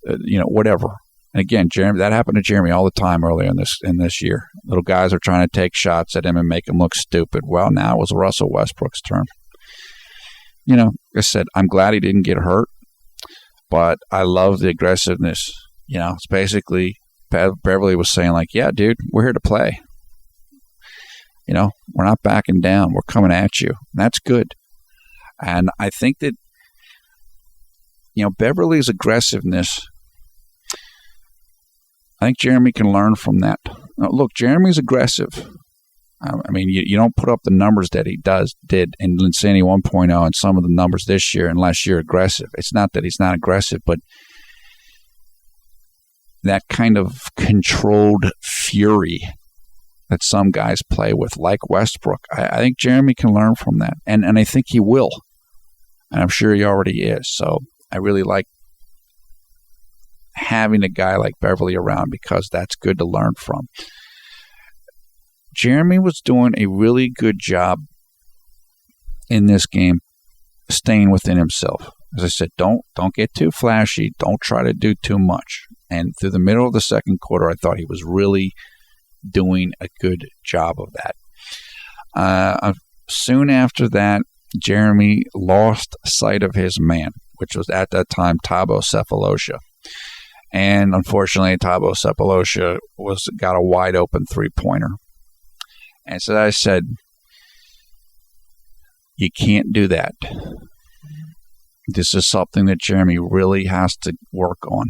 whatever. And again, Jeremy, that happened to Jeremy all the time earlier in this year. Little guys are trying to take shots at him and make him look stupid. Well, now it was Russell Westbrook's turn. You know, like I said, I'm glad he didn't get hurt, but I love the aggressiveness. You know, it's basically Beverly was saying like, yeah, dude, we're here to play. You know, we're not backing down. We're coming at you. And that's good. And I think that, you know, Beverly's aggressiveness, I think Jeremy can learn from that. Now, look, Jeremy's aggressive. I mean, you don't put up the numbers that he did in Linsanity 1.0 and some of the numbers this year unless you're aggressive. It's not that he's not aggressive, but that kind of controlled fury that some guys play with, like Westbrook, I think Jeremy can learn from that. And I think he will. And I'm sure he already is. So I really like having a guy like Beverly around because that's good to learn from. Jeremy was doing a really good job in this game staying within himself. As I said, don't get too flashy. Don't try to do too much. And through the middle of the second quarter, I thought he was really doing a good job of that. Soon after that, Jeremy lost sight of his man, which was at that time Thabo Sefolosha. And unfortunately, Thabo Sefolosha got a wide open three-pointer. And so I said, you can't do that. This is something that Jeremy really has to work on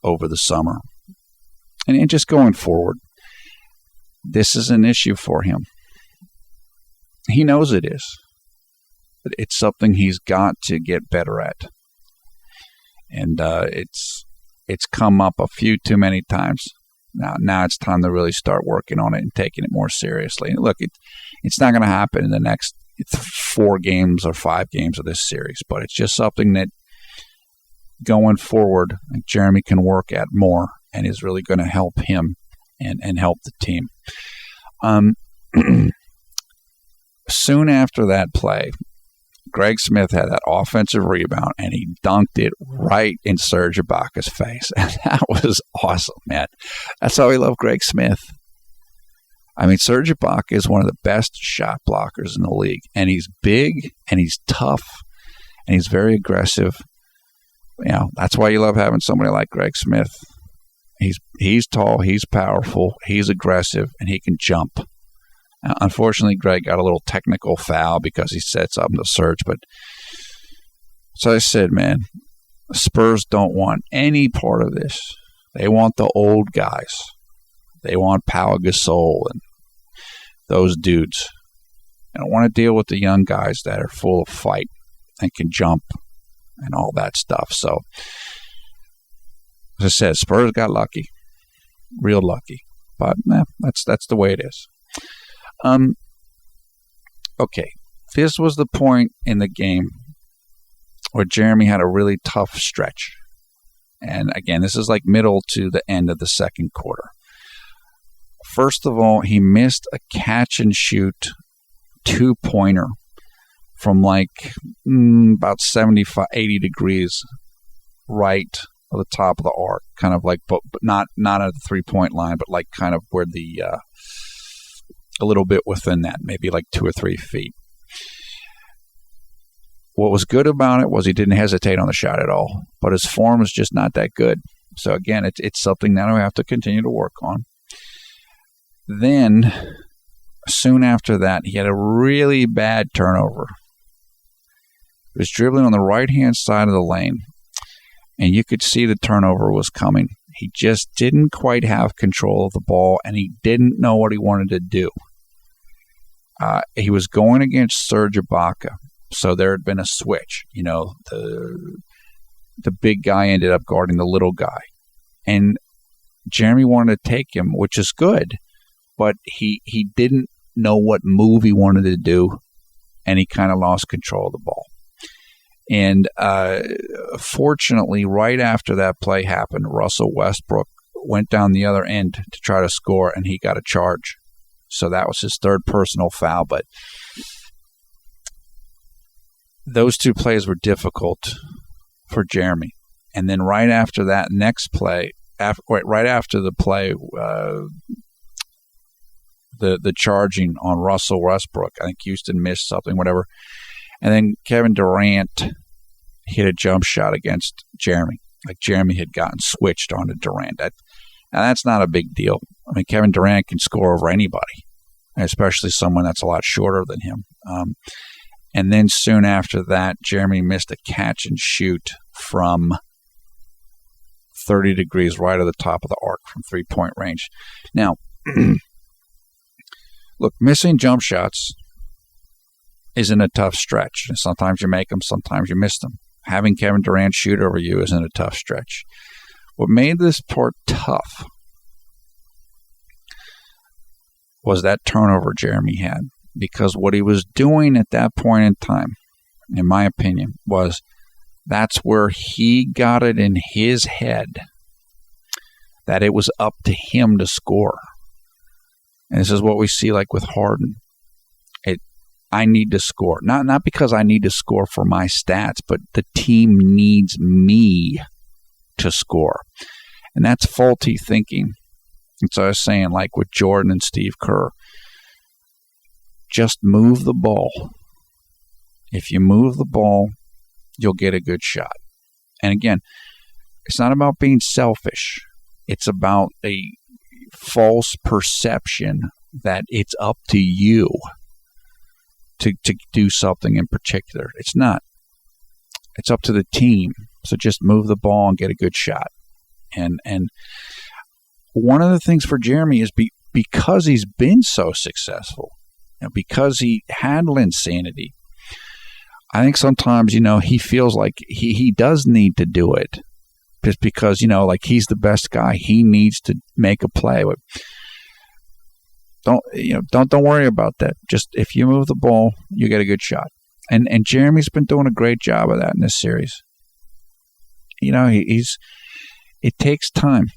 over the summer. And just going forward, this is an issue for him. He knows it is. But it's something he's got to get better at. And it's come up a few too many times. Now it's time to really start working on it and taking it more seriously. And look, it's not going to happen in the next 4 games or 5 games of this series, but it's just something that going forward, Jeremy can work at more and is really going to help him and help the team. Soon after that play, Greg Smith had that offensive rebound, and he dunked it right in Serge Ibaka's face. And that was awesome, man. That's how we love Greg Smith. I mean, Serge Ibaka is one of the best shot blockers in the league, and he's big, and he's tough, and he's very aggressive. You know, that's why you love having somebody like Greg Smith. He's tall, he's powerful, he's aggressive, and he can jump. Unfortunately, Greg got a little technical foul because he said something to Serge. But so I said, man, Spurs don't want any part of this. They want the old guys. They want Pau Gasol and those dudes. They don't want to deal with the young guys that are full of fight and can jump and all that stuff. So, as I said, Spurs got lucky, real lucky. But that's the way it is. Okay, this was the point in the game where Jeremy had a really tough stretch. And again, this is like middle to the end of the second quarter. First of all, he missed a catch and shoot 2-pointer from like about 75, 80 degrees right at the top of the arc, kind of like, but not at the 3-point line, but like kind of where the a little bit within that, maybe like 2 or 3 feet. What was good about it was he didn't hesitate on the shot at all, but his form is just not that good. So again, it's something that we have to continue to work on. Then, soon after that, he had a really bad turnover. He was dribbling on the right-hand side of the lane, and you could see the turnover was coming. He just didn't quite have control of the ball, and he didn't know what he wanted to do. He was going against Serge Ibaka, so there had been a switch. You know, the big guy ended up guarding the little guy. And Jeremy wanted to take him, which is good, but he didn't know what move he wanted to do, and he kind of lost control of the ball. And fortunately, right after that play happened, Russell Westbrook went down the other end to try to score, and he got a charge. So that was his 3rd personal foul. But those 2 plays were difficult for Jeremy. And then right after that next play, right after the play, the charging on Russell Westbrook. I think Houston missed something, whatever. And then Kevin Durant hit a jump shot against Jeremy. Like Jeremy had gotten switched onto Durant. And that's not a big deal. I mean, Kevin Durant can score over anybody, especially someone that's a lot shorter than him. And then soon after that, Jeremy missed a catch and shoot from 30 degrees right at the top of the arc from three-point range. Now, look, missing jump shots isn't a tough stretch. Sometimes you make them, sometimes you miss them. Having Kevin Durant shoot over you isn't a tough stretch. What made this part tough was that turnover Jeremy had, because what he was doing at that point in time, in my opinion, was that's where he got it in his head that it was up to him to score. And this is what we see like with Harden. I need to score. Not because I need to score for my stats, but the team needs me to score. And that's faulty thinking. And so I was saying, like with Jordan and Steve Kerr, just move the ball. If you move the ball, you'll get a good shot. And again, it's not about being selfish. It's about a false perception that it's up to you to do something in particular. It's not. It's up to the team. So just move the ball and get a good shot. And one of the things for Jeremy is because he's been so successful, because he had Linsanity, I think sometimes, he feels like he does need to do it just because, like he's the best guy. He needs to make a play. Don't worry about that. Just if you move the ball, you get a good shot. And Jeremy's been doing a great job of that in this series. It takes time.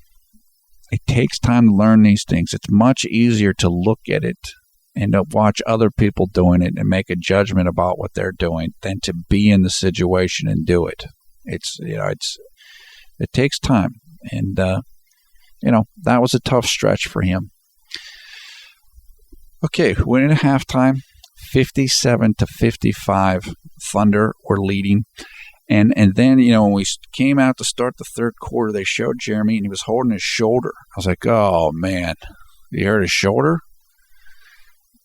It takes time to learn these things. It's much easier to look at it and to watch other people doing it and make a judgment about what they're doing than to be in the situation and do it. It takes time. And, that was a tough stretch for him. Okay, went into halftime, 57-55. Thunder were leading. And then, when we came out to start the third quarter, they showed Jeremy, and he was holding his shoulder. I was like, oh, man, you hurt his shoulder?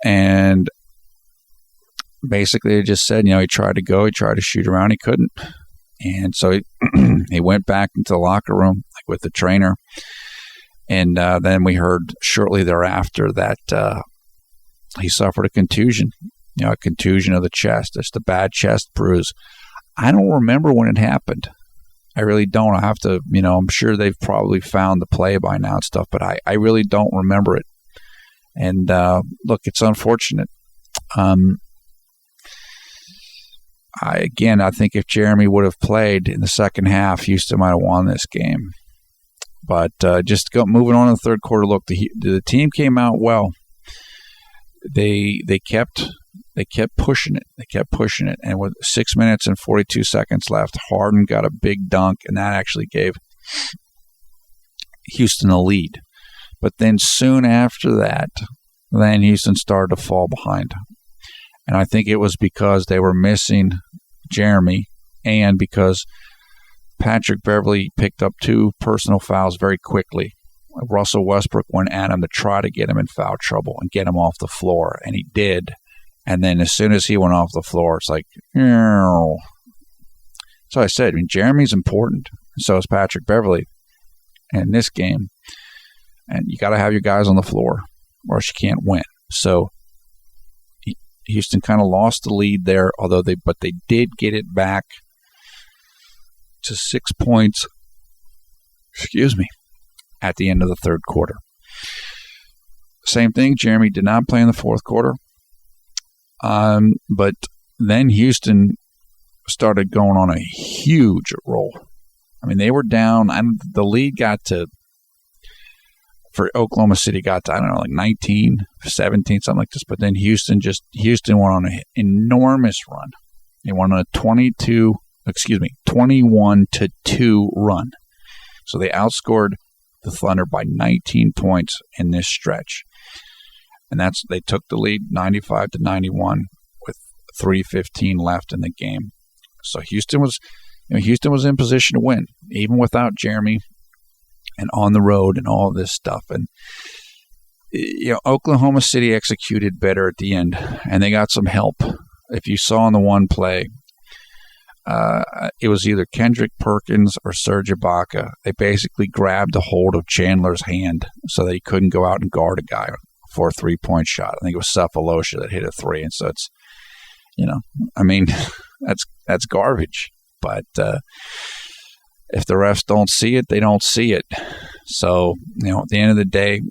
And basically, they just said, he tried to shoot around, he couldn't. And so he went back into the locker room with the trainer. And then we heard shortly thereafter that he suffered a contusion, a contusion of the chest. It's the bad chest bruise. I don't remember when it happened. I really don't. I have to, I'm sure they've probably found the play by now and stuff, but I really don't remember it. And look, it's unfortunate. I think if Jeremy would have played in the second half, Houston might have won this game. But moving on to the third quarter, look, the team came out well. They kept pushing it. They kept pushing it. And with 6 minutes and 42 seconds left, Harden got a big dunk, and that actually gave Houston a lead. But then soon after that, then Houston started to fall behind. And I think it was because they were missing Jeremy and because Patrick Beverley picked up 2 personal fouls very quickly. Russell Westbrook went at him to try to get him in foul trouble and get him off the floor, and he did. And then as soon as he went off the floor, it's like, so I said, Jeremy's important, and so is Patrick Beverley in this game. And you got to have your guys on the floor, or else you can't win. So Houston kind of lost the lead there, but they did get it back to 6 points. At the end of the third quarter. Same thing, Jeremy did not play in the fourth quarter. But then Houston started going on a huge roll. They were down, and the lead for Oklahoma City got to, 19, 17, something like this. But then Houston went on an enormous run. They went on a 21-2 run. So they outscored the Thunder by 19 points in this stretch. And they took the lead 95-91 with 3:15 left in the game. So Houston was in position to win, even without Jeremy and on the road and all of this stuff. And Oklahoma City executed better at the end, and they got some help. If you saw in the one play, it was either Kendrick Perkins or Serge Ibaka. They basically grabbed a hold of Chandler's hand so that he couldn't go out and guard a guy for a 3-point shot. I think it was Cephalosha that hit a 3, and so it's, that's garbage. But if the refs don't see it, they don't see it. So, at the end of the day,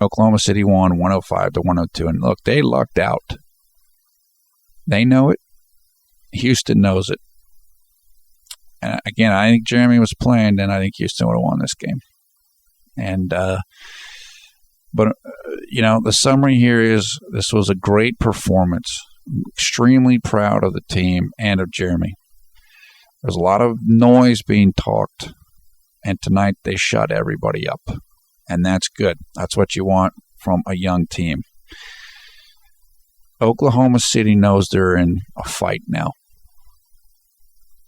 Oklahoma City won 105-102. And look, they lucked out. They know it. Houston knows it. And again, I think Jeremy was playing, and I think Houston would have won this game. And, the summary here is this was a great performance. I'm extremely proud of the team and of Jeremy. There's a lot of noise being talked, and tonight they shut everybody up. And that's good. That's what you want from a young team. Oklahoma City knows they're in a fight now.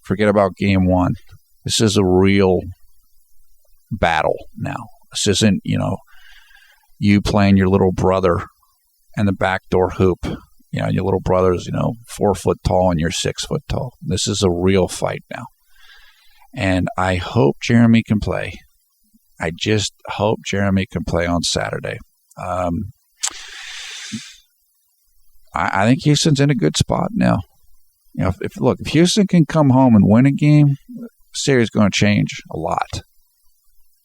Forget about game one. This is a real battle now. This isn't, you playing your little brother and the backdoor hoop. Your little brother's, 4 foot tall and you're 6 foot tall. This is a real fight now. And I hope Jeremy can play. I just hope Jeremy can play on Saturday. I think Houston's in a good spot now. If Houston can come home and win a game, the series is going to change a lot.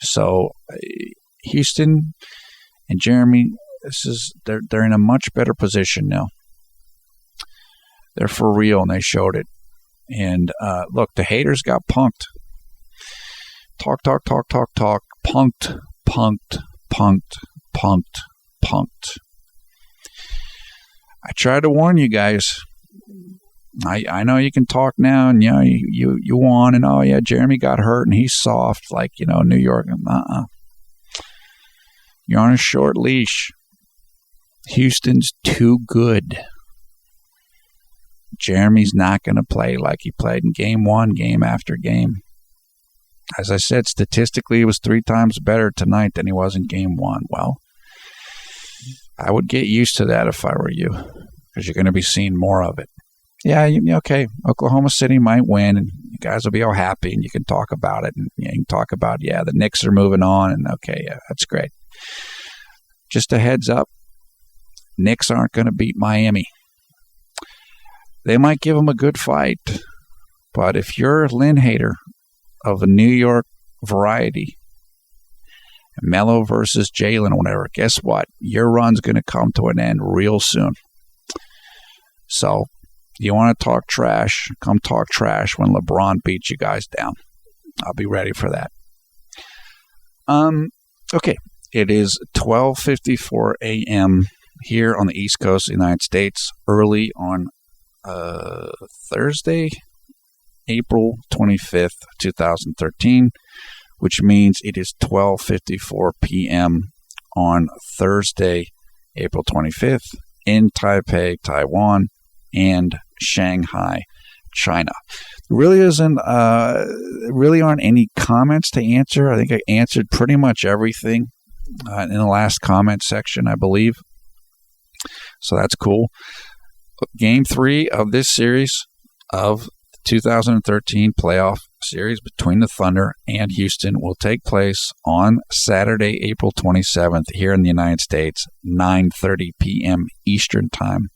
So Houston and Jeremy, they're in a much better position now. They're for real, and they showed it. And the haters got punked. Talk. Punked. I tried to warn you guys. I know you can talk now, and you won, and Jeremy got hurt, and he's soft, like New York. You're on a short leash. Houston's too good. Jeremy's not going to play like he played in game one, game after game. As I said, statistically, he was 3 times better tonight than he was in game one. Well, I would get used to that if I were you, because you're going to be seeing more of it. Yeah, okay, Oklahoma City might win, and you guys will be all happy, and you can talk about it, and you can talk about, the Knicks are moving on, and okay, yeah, that's great. Just a heads up, Knicks aren't going to beat Miami. They might give them a good fight, but if you're a Lin hater of a New York variety, Melo versus J-Lin or whatever, guess what? Your run's going to come to an end real soon. So, you want to talk trash, come talk trash when LeBron beats you guys down. I'll be ready for that. Okay, it is 12:54 a.m. here on the East Coast of the United States, early on Thursday, April 25th, 2013, which means it is 12:54 p.m. on Thursday, April 25th, in Taipei, Taiwan, and Shanghai, China. There really aren't any comments to answer. I think I answered pretty much everything in the last comment section, I believe. So that's cool. Game 3 of this series of the 2013 playoff series between the Thunder and Houston will take place on Saturday, April 27th here in the United States, 9:30 p.m. Eastern Time.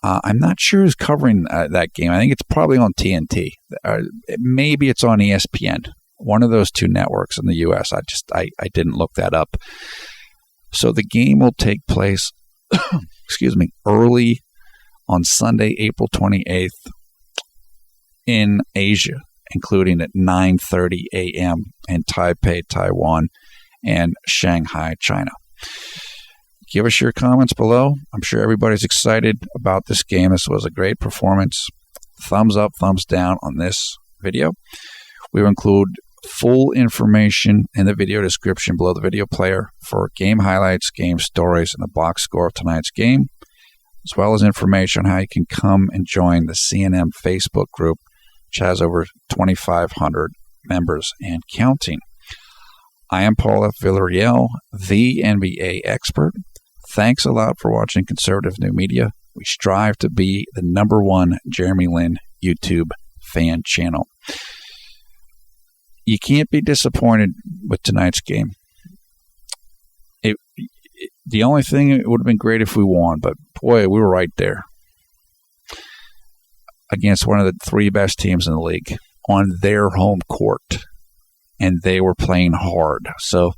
I'm not sure who's covering that game. I think it's probably on TNT. Maybe it's on ESPN, one of those 2 networks in the U.S. I didn't look that up. So the game will take place, early on Sunday, April 28th in Asia, including at 9:30 a.m. in Taipei, Taiwan, and Shanghai, China. Give us your comments below. I'm sure everybody's excited about this game. This was a great performance. Thumbs up, thumbs down on this video. We will include Full information in the video description below the video player for game highlights, game stories, and the box score of tonight's game, as well as information on how you can come and join the CNM Facebook group, which has over 2,500 members and counting. I am Paul F. Villarreal, the NBA expert. Thanks a lot for watching Conservative New Media. We strive to be the #1 JeremyLin YouTube fan channel. You can't be disappointed with tonight's game. The only thing, it would have been great if we won, but boy, we were right there against one of the 3 best teams in the league on their home court, and they were playing hard. So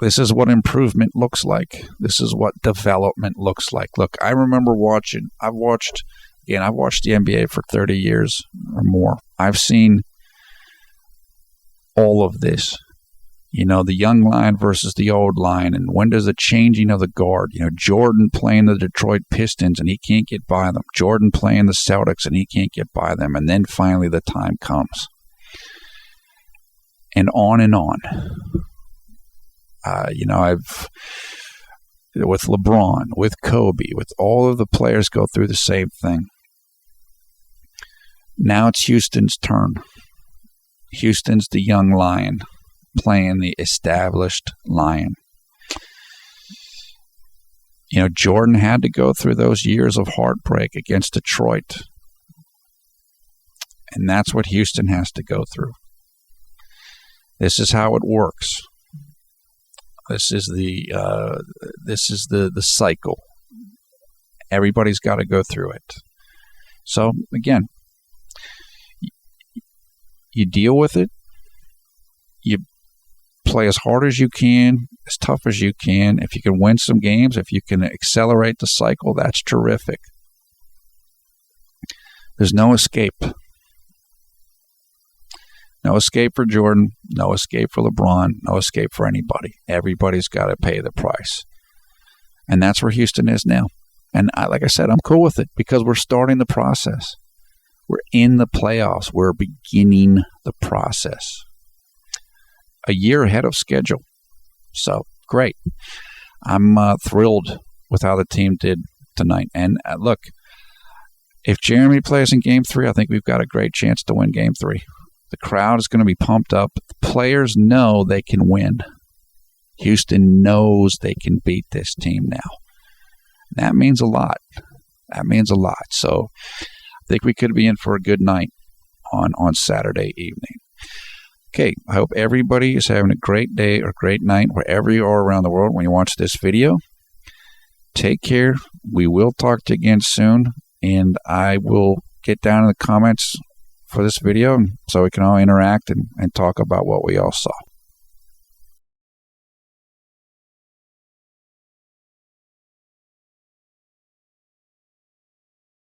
this is what improvement looks like. This is what development looks like. Look, I remember I've watched the NBA for 30 years or more. I've seen all of this. You know, the young line versus the old line, and when does the changing of the guard? You know, Jordan playing the Detroit Pistons, and he can't get by them. Jordan playing the Celtics, and he can't get by them. And then finally the time comes. And on and on. I've with LeBron, with Kobe, with all of the players go through the same thing. Now it's Houston's turn. Houston's the young lion playing the established lion. You know, Jordan had to go through those years of heartbreak against Detroit. And that's what Houston has to go through. This is how it works. This is the cycle. Everybody's got to go through it. So again, you deal with it. You play as hard as you can, as tough as you can. If you can win some games, if you can accelerate the cycle, that's terrific. There's no escape. No escape for Jordan, no escape for LeBron, no escape for anybody. Everybody's got to pay the price. And that's where Houston is now. And like I said, I'm cool with it because we're starting the process. We're in the playoffs. We're beginning the process. A year ahead of schedule. So, great. I'm thrilled with how the team did tonight. And look, if Jeremy plays in Game 3, I think we've got a great chance to win Game 3. The crowd is going to be pumped up. The players know they can win. Houston knows they can beat this team now. That means a lot. That means a lot. So I think we could be in for a good night on Saturday evening. Okay, I hope everybody is having a great day or great night wherever you are around the world when you watch this video. Take care. We will talk to you again soon, and I will get down in the comments for this video so we can all interact and talk about what we all saw.